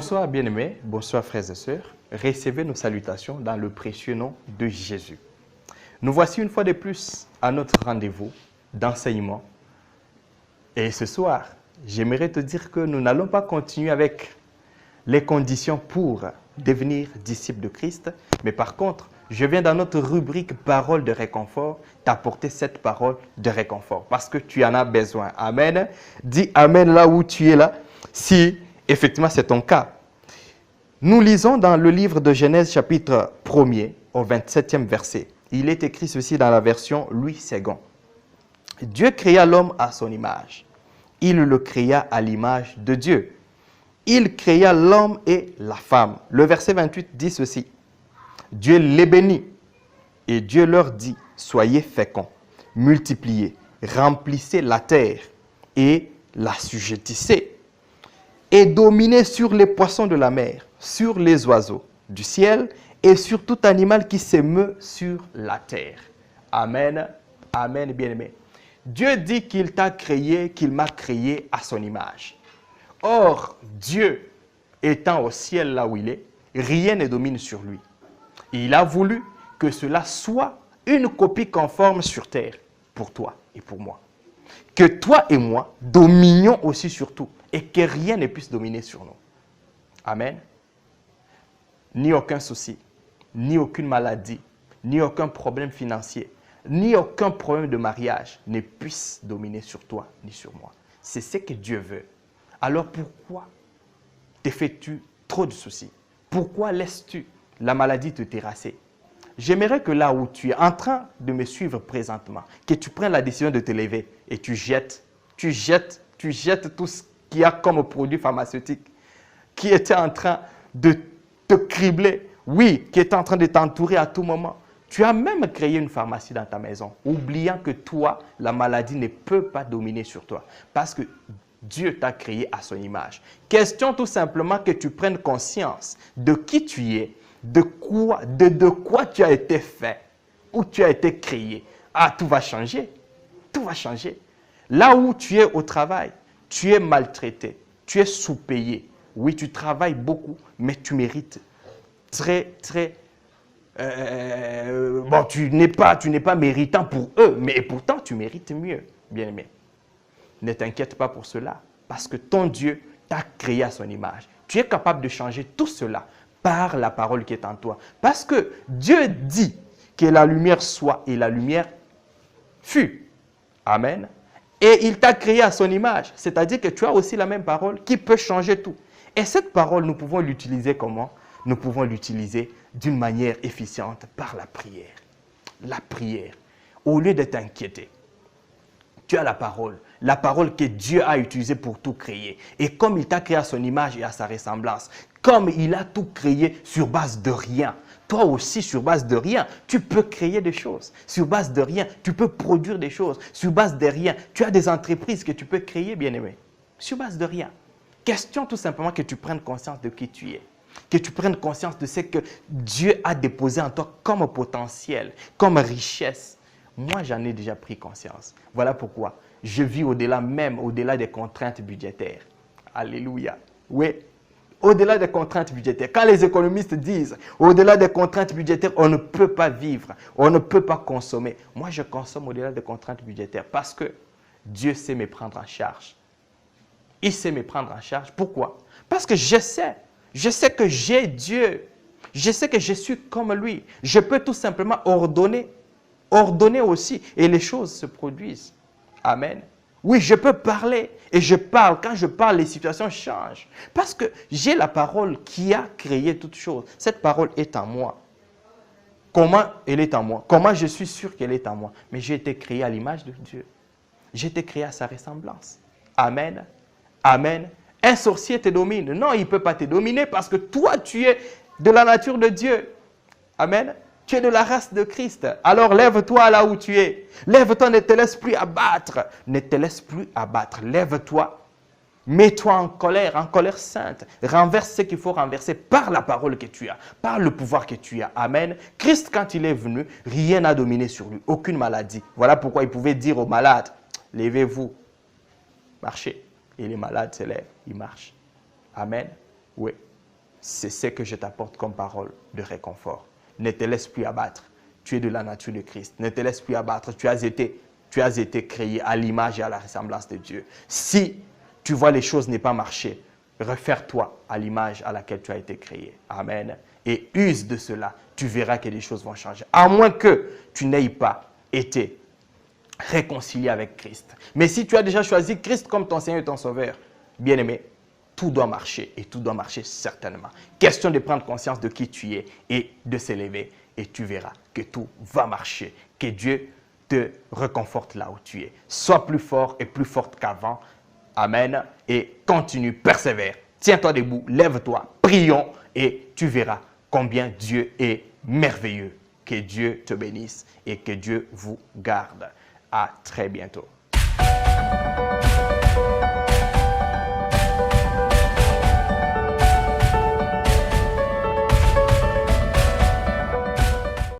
Bonsoir bien-aimés, bonsoir frères et sœurs. Recevez nos salutations dans le précieux nom de Jésus. Nous voici une fois de plus à notre rendez-vous d'enseignement. Et ce soir, j'aimerais te dire que nous n'allons pas continuer avec les conditions pour devenir disciple de Christ, mais par contre, je viens dans notre rubrique parole de réconfort t'apporter cette parole de réconfort parce que tu en as besoin. Amen. Dis Amen là où tu es là, si effectivement c'est ton cas. Nous lisons dans le livre de Genèse chapitre 1er au 27e verset. Il est écrit ceci dans la version Louis II. Dieu créa l'homme à son image. Il le créa à l'image de Dieu. Il créa l'homme et la femme. Le verset 28 dit ceci. Dieu les bénit et Dieu leur dit, soyez féconds, multipliez, remplissez la terre et l'assujettissez et dominez sur les poissons de la mer, sur les oiseaux du ciel et sur tout animal qui se meut sur la terre. Amen, amen, bien-aimé. Dieu dit qu'il t'a créé, qu'il m'a créé à son image. Or, Dieu étant au ciel là où il est, rien ne domine sur lui. Il a voulu que cela soit une copie conforme sur terre pour toi et pour moi. Que toi et moi dominions aussi sur tout et que rien ne puisse dominer sur nous. Amen. Ni aucun souci, ni aucune maladie, ni aucun problème financier, ni aucun problème de mariage ne puisse dominer sur toi ni sur moi. C'est ce que Dieu veut. Alors pourquoi te fais-tu trop de soucis? Pourquoi laisses-tu la maladie te terrasser? J'aimerais que là où tu es en train de me suivre présentement, que tu prennes la décision de te lever et tu jettes tout ce qu'il y a comme produit pharmaceutique qui était en train de te cribler, oui, qui était en train de t'entourer à tout moment. Tu as même créé une pharmacie dans ta maison, oubliant que toi, la maladie ne peut pas dominer sur toi. Parce que Dieu t'a créé à son image. Question tout simplement que tu prennes conscience de qui tu es, de quoi tu as été fait, où tu as été créé. Ah, tout va changer. Tout va changer. Là où tu es au travail, tu es maltraité, tu es sous-payé. Oui, tu travailles beaucoup, mais tu mérites bon, tu n'es pas méritant pour eux, mais pourtant tu mérites mieux, bien-aimé. Ne t'inquiète pas pour cela, parce que ton Dieu t'a créé à son image. Tu es capable de changer tout cela par la parole qui est en toi. Parce que Dieu dit que la lumière soit et la lumière fut. Amen. Et il t'a créé à son image. C'est-à-dire que tu as aussi la même parole qui peut changer tout. Et cette parole, nous pouvons l'utiliser comment? Nous pouvons l'utiliser d'une manière efficiente par la prière. La prière. Au lieu de t'inquiéter, tu as la parole que Dieu a utilisée pour tout créer. Et comme il t'a créé à son image et à sa ressemblance, comme il a tout créé sur base de rien, toi aussi sur base de rien, tu peux créer des choses. Sur base de rien, tu peux produire des choses. Sur base de rien, tu as des entreprises que tu peux créer, bien-aimé. Sur base de rien. Question tout simplement que tu prennes conscience de qui tu es. Que tu prennes conscience de ce que Dieu a déposé en toi comme potentiel, comme richesse. Moi, j'en ai déjà pris conscience. Voilà pourquoi je vis au-delà des contraintes budgétaires. Alléluia. Oui, au-delà des contraintes budgétaires. Quand les économistes disent au-delà des contraintes budgétaires, on ne peut pas vivre, on ne peut pas consommer. Moi, je consomme au-delà des contraintes budgétaires parce que Dieu sait me prendre en charge. Il sait me prendre en charge. Pourquoi? Parce que je sais que j'ai Dieu. Je sais que je suis comme lui. Je peux tout simplement ordonner aussi et les choses se produisent. Amen. Oui, je peux parler et je parle. Quand je parle, les situations changent. Parce que j'ai la parole qui a créé toutes choses. Cette parole est en moi. Comment elle est en moi? Comment je suis sûr qu'elle est en moi? Mais j'ai été créé à l'image de Dieu. J'ai été créé à sa ressemblance. Amen. Amen. Un sorcier te domine. Non, il ne peut pas te dominer parce que toi, tu es de la nature de Dieu. Amen. Tu es de la race de Christ. Alors lève-toi là où tu es. Lève-toi, ne te laisse plus abattre. Ne te laisse plus abattre. Lève-toi. Mets-toi en colère sainte. Renverse ce qu'il faut renverser par la parole que tu as, par le pouvoir que tu as. Amen. Christ, quand il est venu, rien n'a dominé sur lui. Aucune maladie. Voilà pourquoi il pouvait dire aux malades, levez-vous, marchez. Et les malades se lèvent, ils marchent. Amen. Oui. c'est ce que je t'apporte comme parole de réconfort. Ne te laisse plus abattre. Tu es de la nature de Christ. Ne te laisse plus abattre. Tu as été créé à l'image et à la ressemblance de Dieu. Si tu vois les choses ne pas marcher, réfère-toi à l'image à laquelle tu as été créé. Amen. Et use de cela. Tu verras que les choses vont changer. À moins que tu n'aies pas été réconcilié avec Christ. Mais si tu as déjà choisi Christ comme ton Seigneur et ton Sauveur, bien-aimé, tout doit marcher et tout doit marcher certainement. Question de prendre conscience de qui tu es et de s'élever et tu verras que tout va marcher. Que Dieu te réconforte là où tu es. Sois plus fort et plus forte qu'avant. Amen. Et continue, persévère. Tiens-toi debout, lève-toi, prions et tu verras combien Dieu est merveilleux. Que Dieu te bénisse et que Dieu vous garde. À très bientôt.